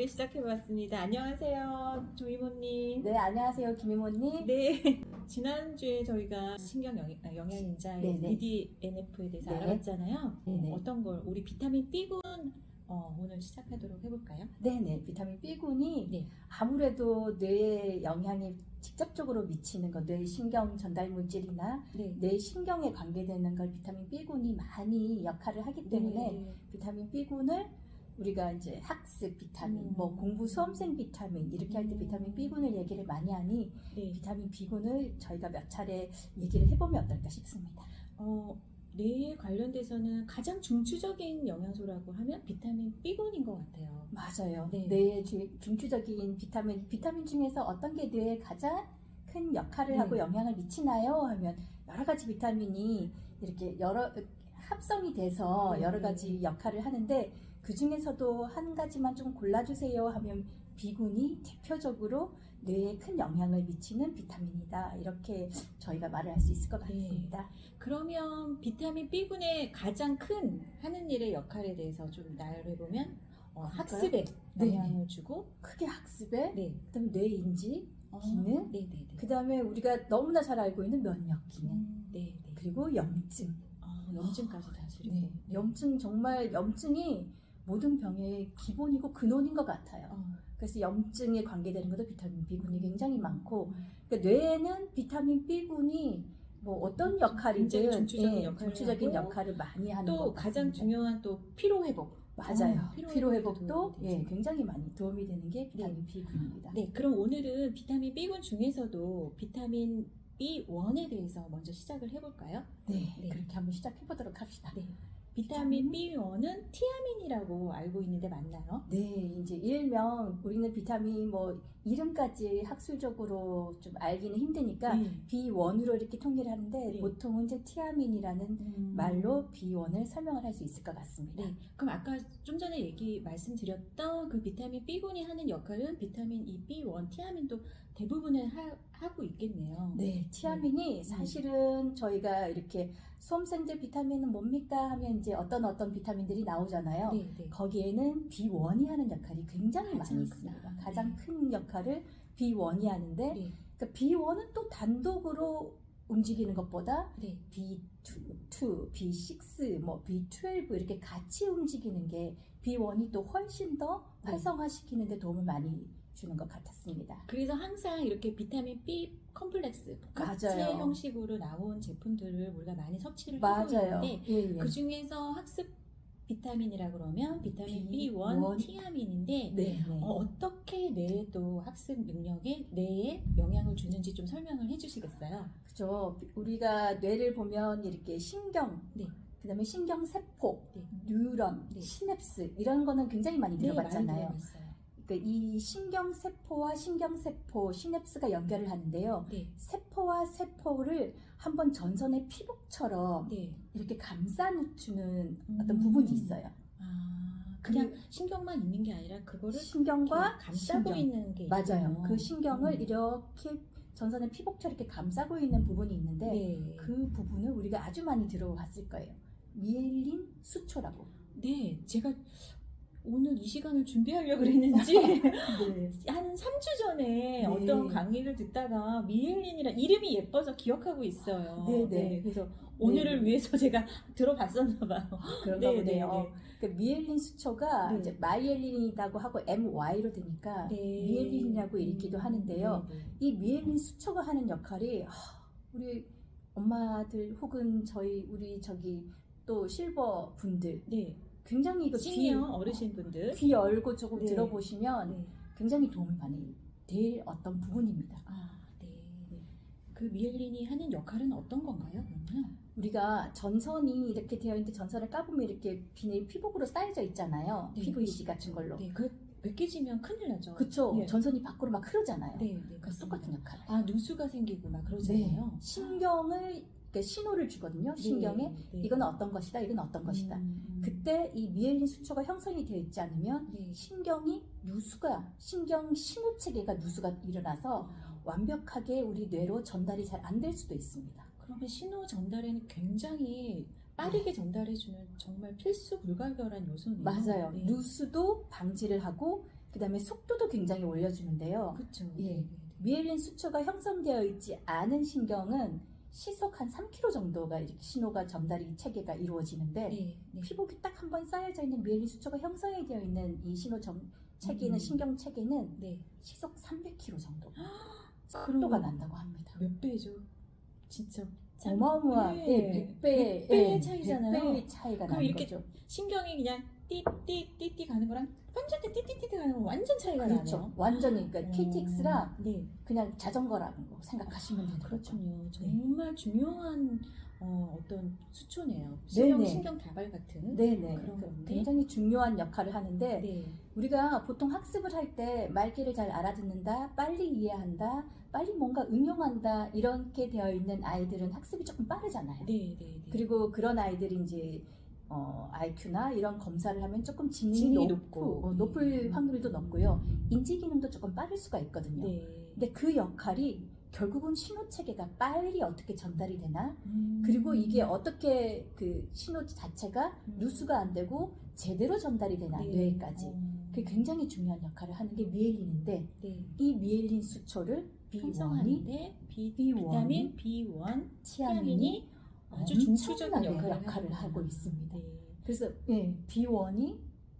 바르게 시작해봤습니다. 안녕하세요, 조이모님. 네, 안녕하세요, 김이모님. 네, 지난주에 저희가 영양인자의 네네. BDNF에 대해서 네. 알아봤잖아요. 네네. 어떤 걸 우리 비타민 B군 오늘 시작하도록 해볼까요? 네네, 비타민 B군이 네. 아무래도 뇌에 영향이 직접적으로 미치는 것, 뇌 신경 전달 물질이나 네. 뇌 신경에 관계되는 걸 비타민 B군이 많이 역할을 하기 때문에 비타민 B군을 우리가 이제 학습 비타민, 뭐 공부 수험생 비타민 이렇게 할 때 비타민 B군을 얘기를 많이 하니 네. 비타민 B군을 저희가 몇 차례 얘기를 해보면 어떨까 싶습니다. 뇌에 관련돼서는 가장 중추적인 영양소라고 하면 비타민 B군인 것 같아요. 맞아요. 네. 뇌의 중추적인 비타민 중에서 어떤 게 뇌에 가장 큰 역할을 하고 네. 영향을 미치나요? 하면 여러 가지 비타민이 이렇게 여러 합성이 돼서 네. 여러 가지 역할을 하는데 그 중에서도 한 가지만 좀 골라주세요 하면 B군이 대표적으로 뇌에 큰 영향을 미치는 비타민이다. 이렇게 저희가 말을 할 수 있을 것 같습니다. 그러면 비타민 B군의 가장 큰 하는 일의 역할에 대해서 좀 나열을 해보면 학습에 네. 영향을 주고 크게 학습에, 네. 그다음에 뇌 인지, 기능, 네네네. 그다음에 우리가 너무나 잘 알고 있는 면역 기능, 네네. 그리고 염증. 염증까지 다 줄이고. 네. 염증 정말 염증이 모든 병의 기본이고 근원인 것 같아요. 그래서 염증에 관계되는 것도 비타민 B군이 굉장히 많고, 그러니까 뇌에는 비타민 B군이 뭐 어떤 역할이든 중추적인 역할을 많이 하는 것 또 같습니다. 가장 중요한 또 피로 회복. 맞아요. 피로 회복도 도움이 되죠. 굉장히 많이 도움이 되는 게 비타민 B군입니다. 네, 그럼 오늘은 비타민 B군 중에서도 비타민 B1에 대해서 먼저 시작을 해볼까요? 네, 네. 그렇게 한번 시작해 보도록 합시다. 네. 비타민 B1은 티아민이라고 알고 있는데 맞나요? 네, 이제 일명 우리는 비타민 뭐 이름까지 학술적으로 좀 알기는 힘드니까 B1으로 이렇게 통일을 하는데 네. 보통은 이제 티아민이라는 말로 B1을 설명을 할 수 있을 것 같습니다. 네. 그럼 아까 좀 전에 말씀드렸던 그 비타민 B군이 하는 역할은 비타민 이 B1 티아민도 대부분을 하고 있겠네요. 네, 티아민이 사실은 저희가 이렇게 수험생들 비타민은 뭡니까 하면 이제 어떤 비타민들이 나오잖아요. 네, 네. 거기에는 B1이 하는 역할이 굉장히 가장 많이 크다. 있습니다. 가장 큰 역할을 B1이 하는데 네. 그러니까 B1은 또 단독으로 움직이는 것보다 네. B2, B6, 뭐 B12 이렇게 같이 움직이는 게 B1이 또 훨씬 더 활성화시키는 데 도움을 많이 주는 것 같았습니다. 그래서 항상 이렇게 비타민 B 컴플렉스 복합체 맞아요. 형식으로 나온 제품들을 우리가 많이 섭취를 하고 맞아요. 있는데 예. 그 중에서 학습 비타민이라 그러면 비타민 B1 B1 티아민인데 네. 어떻게 뇌에 또 학습 능력에 뇌에 영향을 주는지 좀 설명을 해주시겠어요? 그죠. 우리가 뇌를 보면 이렇게 신경, 네. 그다음에 신경세포, 네. 뉴런, 네. 시냅스 이런 거는 굉장히 많이 들어봤잖아요. 많이 들어봤어요. 그러니까 이 신경세포와 신경세포, 시냅스가 연결을 하는데요. 네. 세포와 세포를 한번 전선의 피복처럼 네. 이렇게 감싸주는 어떤 부분이 있어요. 그냥 신경만 있는 게 아니라 그거를 신경과 감싸고 있는 게 맞아요. 있군요. 그 신경을 이렇게 전선의 피복처럼 이렇게 감싸고 있는 부분이 있는데 네. 그 부분을 우리가 아주 많이 들어봤을 거예요. 미엘린 수초라고. 네, 제가 오늘 이 시간을 준비하려고 그랬는지 네. 한 3주 전에 네. 어떤 강의를 듣다가 미엘린이라 이름이 예뻐서 기억하고 있어요. 네. 그래서 오늘을 위해서 제가 들어봤었나 봐요. 그런가 네, 보네요. 그러니까 미엘린 수초가 네. 이제 마이엘린이라고 하고 MY로 되니까 네. 미엘린이라고 읽기도 하는데요. 이 미엘린 수초가 하는 역할이 우리 엄마들 혹은 우리 또 실버 분들 네. 굉장히 이거 시니어 어르신분들 귀 열고 조금 네. 들어보시면 네. 굉장히 도움이 많이 될 어떤 부분입니다. 네. 그 미엘린이 하는 역할은 어떤 건가요? 그러면? 우리가 전선이 이렇게 되어 있는데 전선을 까보면 이렇게 비닐 피복으로 쌓여져 있잖아요. 네. PVC 같은 걸로. 네, 그 벗겨지면 큰일 나죠. 그쵸. 네. 전선이 밖으로 막 흐르잖아요. 네, 그 똑같은 역할을. 누수가 생기고 막 그러잖아요. 신경을 그러니까 신호를 주거든요. 신경에 이건 어떤 것이다, 이건 어떤 것이다. 그때 이 미엘린 수초가 형성이 되어 있지 않으면 신경 신호 체계가 누수가 일어나서 완벽하게 우리 뇌로 전달이 잘 안 될 수도 있습니다. 그러면 신호 전달에는 굉장히 빠르게 전달해주는 정말 필수 불가결한 요소네요. 맞아요. 네. 누수도 방지를 하고 그다음에 속도도 굉장히 올려주는데요. 그렇죠. 예. 미엘린 수초가 형성되어 있지 않은 신경은 시속 한 3km 정도가 이렇게 신호가 전달이 체계가 이루어지는데 네, 네. 피부에 딱 한 번 쌓여져 있는 미엘린 수초가 형성이 되어 있는 이 신호 체계는 신경 체계는 네. 시속 300km 정도 그럼 속도가 난다고 합니다. 몇 배죠? 진짜 참- 어마어마한 네. 100배의 100배의 차이잖아요. 100배의 차이가 그럼 나는 이렇게 거죠. 신경이 그냥 띠띠띠띠 가는 거랑 완전 띠띠띠띠 가는 거 완전 차이가 그렇죠. 나네요. 완전히 그러니까 TTX랑 네. 그냥 자전거라고 생각하시면 되는 거죠. 그렇군요. 정말 중요한 어떤 수초네요. 네네. 신경 다발 같은 네네. 그런 건데. 굉장히 중요한 역할을 하는데 네. 우리가 보통 학습을 할 때 말귀를 잘 알아듣는다, 빨리 이해한다, 빨리 뭔가 응용한다 이렇게 되어 있는 아이들은 학습이 조금 빠르잖아요. 네, 네, 네. 그리고 그런 아이들이 이제 IQ나 이런 검사를 하면 조금 지능이 지능이 높고 높고. 높을 확률도 높고요. 인지 기능도 조금 빠를 수가 있거든요. 네. 근데 그 역할이 결국은 신호 체계가 빨리 어떻게 전달이 되나? 음. 그리고 이게 어떻게 그 신호 자체가 누수가 안 되고 제대로 전달이 되나 네. 뇌까지. 그게 굉장히 중요한 역할을 하는 게 미엘린인데 네. 이 미엘린 수초를 B1이 형성하는데 비타민 B1 티아민이 아주 중추적인 엄청나게 역할을 역할을 하고 하는구나. 있습니다. 네. 그래서 B1이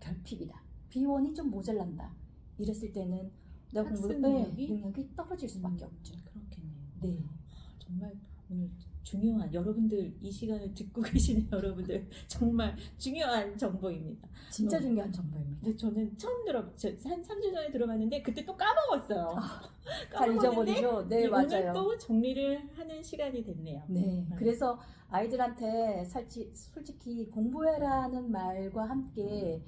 결핍이다. B1이 좀 모자란다. 이랬을 때는 내가 학습 능력이 능력이 떨어질 수밖에 없죠. 그렇겠네요. 네. 정말 오늘 중요한 여러분들 이 시간을 듣고 계시는 여러분들 정말 중요한 정보입니다. 진짜 중요한 정보입니다. 근데 저는 처음 한 3주 전에 들어봤는데 그때 또 까먹었어요. 다 잊어버리죠. 네, 오늘 맞아요. 또 정리를 하는 시간이 됐네요. 네. 그래서 아이들한테 솔직히 공부해라는 말과 함께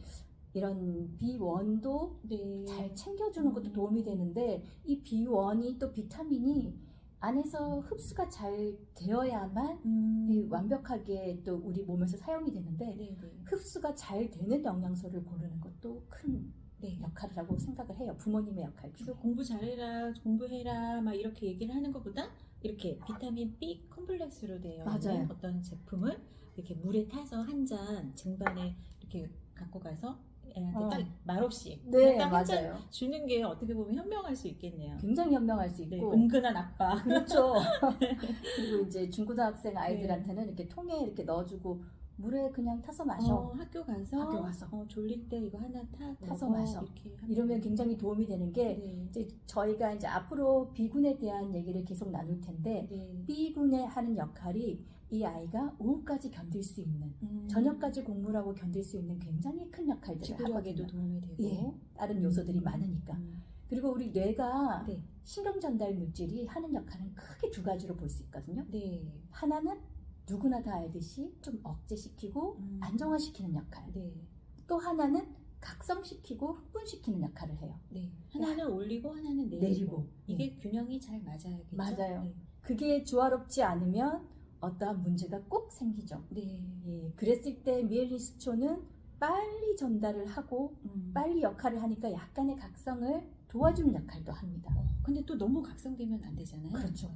이런 B1도 네. 잘 챙겨주는 것도 도움이 되는데 이 B1이 또 비타민이 안에서 흡수가 잘 되어야만 이 완벽하게 또 우리 몸에서 사용이 되는데 네, 네. 흡수가 잘 되는 영양소를 고르는 것도 큰 네. 역할이라고 생각을 해요. 부모님의 역할 중에. 그래서 공부 잘해라, 공부해라, 막 이렇게 얘기를 하는 것보다 이렇게 비타민 B 컴플렉스로 되어 맞아요. 있는 어떤 제품을 이렇게 물에 타서 한 잔 쟁반에 이렇게 갖고 가서 애한테 딱 말없이 네, 딱 한 잔 맞아요. 주는 게 어떻게 보면 현명할 수 있겠네요. 굉장히 현명할 수 네, 있고 은근한 아빠. 그렇죠. 그리고 이제 중고등학생 아이들한테는 이렇게 통에 이렇게 넣어주고 물에 그냥 타서 마셔. 학교 가서 학교 가서. 졸릴 때 이거 하나 타서 먹어. 마셔. 이렇게 하면 이러면 굉장히 도움이 되는 게 네. 이제 저희가 이제 앞으로 B군에 대한 얘기를 계속 나눌 텐데 네. B군에 하는 역할이 이 아이가 오후까지 견딜 수 있는 저녁까지 공부를 하고 견딜 수 있는 굉장히 큰 역할들을 지구력에도 하거든요. 도움이 되고 예, 다른 요소들이 많으니까. 그리고 우리 뇌가 네. 신경 전달 물질이 하는 역할은 크게 두 가지로 볼 수 있거든요. 네. 하나는 누구나 다 알듯이 좀 억제시키고 안정화시키는 역할. 네. 또 하나는 각성시키고 흥분시키는 역할을 해요. 네. 하나는 올리고 하나는 내리고. 내리고. 이게 균형이 잘 맞아야겠죠. 맞아요. 네. 그게 조화롭지 않으면 어떠한 문제가 꼭 생기죠. 네. 예, 그랬을 때 미엘린 수초는 빨리 전달을 하고 빨리 역할을 하니까 약간의 각성을 도와주는 역할도 합니다. 근데 또 너무 각성되면 안 되잖아요. 그렇죠.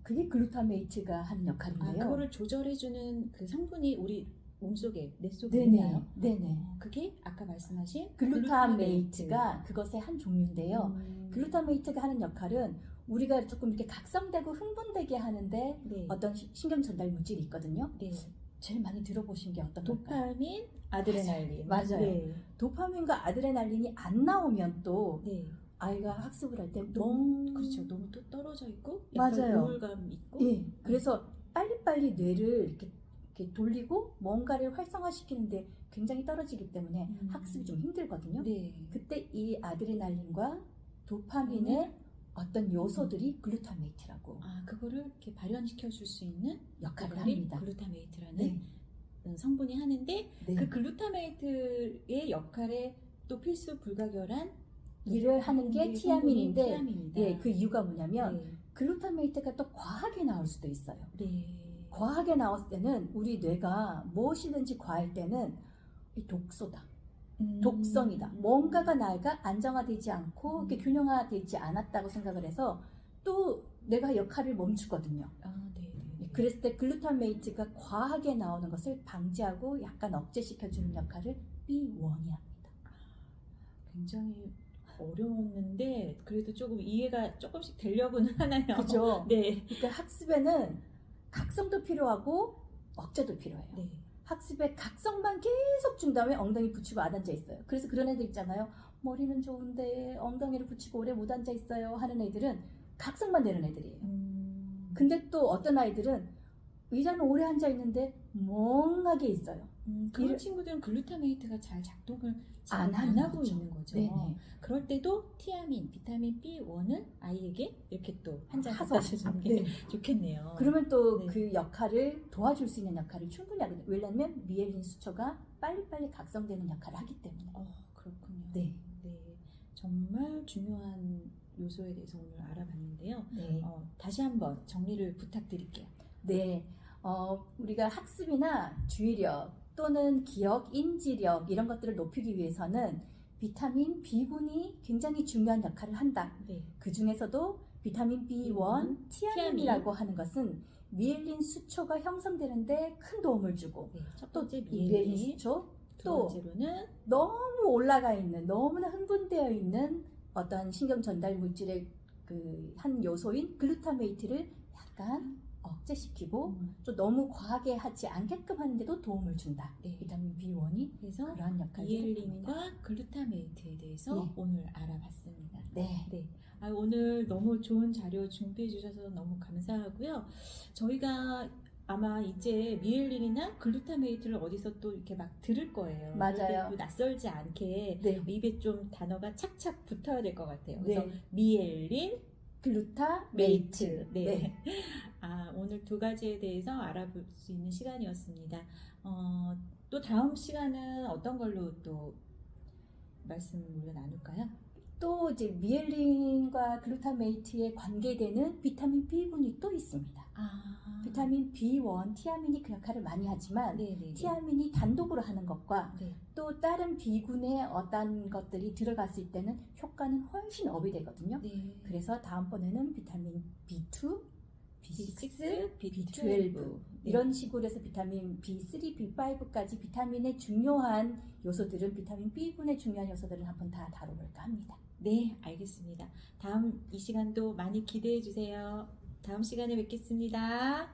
그게 글루타메이트가 하는 역할인데요. 그거를 조절해주는 그 성분이 우리 몸속에 뇌 속에 네네, 있나요? 네네. 그게 아까 말씀하신 글루타메이트가 그것의 한 종류인데요. 음. 글루타메이트가 하는 역할은 우리가 조금 이렇게 각성되고 흥분되게 하는데 네. 어떤 신경 전달 물질이 있거든요. 네. 제일 많이 들어보신 게 어떤 걸까요? 도파민, 아드레날린. 맞아요. 네. 도파민과 아드레날린이 안 나오면 또 네. 아이가 학습을 할 때 너무 그렇죠. 너무 또 떨어져 있고 맞아요. 우울감 있고. 예, 그래서 빨리빨리 뇌를 이렇게 돌리고 뭔가를 활성화시키는데 굉장히 떨어지기 때문에 학습이 좀 힘들거든요. 네. 그때 이 아드레날린과 도파민의 어떤 요소들이 글루타메이트라고 그거를 이렇게 발현시켜 줄 수 있는 역할을 역할이 합니다. 글루타메이트라는 네. 성분이 하는데 네. 그 글루타메이트의 역할에 또 필수 불가결한 일을 하는 게 성분이 티아민인데 티아민이다. 예, 그 이유가 뭐냐면 네. 글루타메이트가 또 과하게 나올 수도 있어요. 네. 과하게 나왔을 때는 우리 뇌가 무엇이든지 과할 때는 이 독소다. 독성이다. 뭔가가 나이가 안정화되지 않고 이렇게 균형화되지 않았다고 생각을 해서 또 내가 역할을 멈추거든요. 네. 그랬을 때 글루타메이트가 과하게 나오는 것을 방지하고 약간 억제시켜주는 역할을 B1이 합니다. 굉장히 어려웠는데 그래도 조금 이해가 조금씩 되려고는 하나요. 그죠? 네. 그러니까 학습에는 각성도 필요하고 억제도 필요해요. 네. 학습에 각성만 계속 준 다음에 엉덩이 붙이고 안 앉아 있어요. 그래서 그런 애들 있잖아요. 머리는 좋은데 엉덩이를 붙이고 오래 못 앉아 있어요 하는 애들은 각성만 되는 애들이에요. 근데 또 어떤 아이들은 의자는 오래 앉아 있는데 멍하게 있어요. 그런 이를- 친구들은 글루타메이트가 잘 작동을 잘 안 안 하는 하고 거죠. 있는 거죠. 네네. 그럴 때도 티아민, 비타민 B1을 아이에게 이렇게 또 한 잔 타서. 갖다 주는 게 네. 좋겠네요. 그러면 또 네. 그 역할을 도와줄 수 있는 역할을 충분히 하거든요. 왜냐하면 미엘린 수초가 빨리빨리 각성되는 역할을 하기 때문에. 그렇군요. 네. 네. 정말 중요한 요소에 대해서 오늘 알아봤는데요. 네. 다시 한번 정리를 부탁드릴게요. 네. 우리가 학습이나 주의력 또는 기억, 인지력 이런 것들을 높이기 위해서는 비타민 B군이 굉장히 중요한 역할을 한다. 네. 그 중에서도 비타민 B1, 티아민이라고 하는 것은 미엘린 수초가 형성되는데 큰 도움을 주고 네. 첫 또 번째 미엘린 미엘린, 수초 두 또 번째로는 너무 올라가 있는 너무나 흥분되어 있는 어떤 신경 전달 물질의 그 한 요소인 글루타메이트를 약간 억제시키고 또 너무 과하게 하지 않게끔 하는데도 도움을 준다. 네. 비타민 B1이 그래서 그러한 역할을 미엘린과 글루타메이트에 대해서 네. 오늘 알아봤습니다. 네. 네. 오늘 너무 좋은 자료 준비해 주셔서 너무 감사하고요. 저희가 아마 이제 미엘린이나 글루타메이트를 어디서 또 이렇게 막 들을 거예요. 맞아요. 또 낯설지 않게 네. 입에 좀 단어가 착착 붙어야 될 것 같아요. 그래서 네. 미엘린, 글루타메이트. 네. 오늘 두 가지에 대해서 알아볼 수 있는 시간이었습니다. 또 다음 시간은 어떤 걸로 또 말씀을 나눌까요? 또 이제 미엘린과 글루타메이트에 관계되는 비타민 B군이 또 있습니다. 비타민 B1, 티아민이 그 역할을 많이 하지만 네네. 티아민이 단독으로 하는 것과 네. 또 다른 B군의 어떤 것들이 들어갔을 때는 효과는 훨씬 업이 되거든요. 네. 그래서 다음번에는 비타민 B2, B6, B12, B12 이런 식으로 해서 비타민 B3, B5까지 비타민의 중요한 요소들은 비타민 B군의 중요한 요소들은 한번 다 다뤄볼까 합니다. 네, 알겠습니다. 다음 이 시간도 많이 기대해 주세요. 다음 시간에 뵙겠습니다.